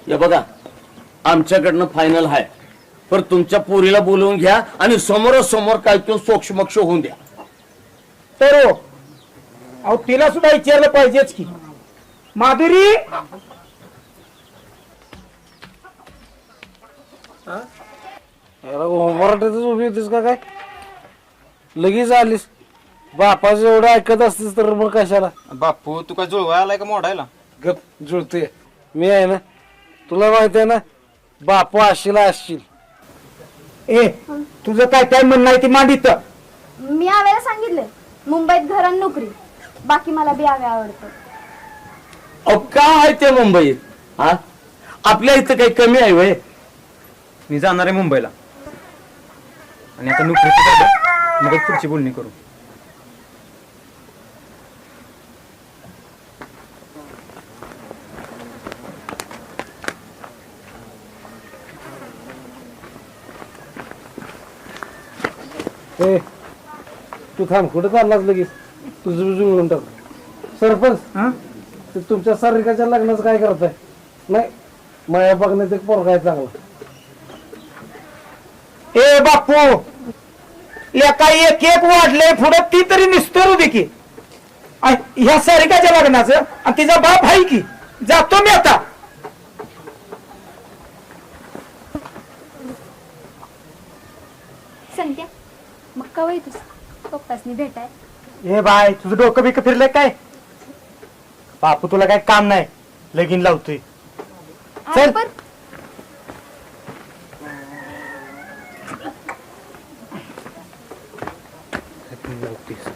हे बघा आमच्याकडनं फायनल आहे, पण तुमच्या पोरीला बोलवून घ्या आणि समोरासमोर काय तो सोक्षमक्ष होऊन द्या. तर अहो तिला सुद्धा विचारलं पाहिजेच की. माधुरी मराठीतच उभी होतीस का काय? लगेच आलीस. बापाचं एवढं ऐकत असतीस तर मग कशाला? बापू तू काय जुळवा आलाय का मोडायला? गप जुळते मी आहे ना, तुला माहित आहे ना, बापू असशील असशील. ए तुझं काय काय म्हणणं आहे ती मांडित. मी आव्याला सांगितले मुंबईत घर आणि नोकरी, बाकी मला बी आव्या आवडतं. अहो काय आहे ते मुंबईत? हा आपल्या इथं काही कमी आहे वय? मी जाणार आहे मुंबईला आणि आता नोकरीचं झालं मग पुढची बोलणी करू. ए तू थांब, कुठं चाललास लगेच? तुझं जुळून टाक. सरपंच ते तुमच्या सारिकाच्या लग्नाचं काय करताय? नाही माया बघण्यात एक पोरगा आहे चांगला. ए बापू एका एक एक वाढले पुढे ती तरी निस्तरू दे की. ह्या सारिकाच्या लग्नाचं आणि तिचा बाप आहे की. जातो मी आता. संत्या मग कवा येतोस पप्पासनी भेटाय? ए बाय तुझं डोकं बिकं फिरलंय काय? बापू तुला काय काम नाही, लगीन लावतोय. चल. पण लावतेस.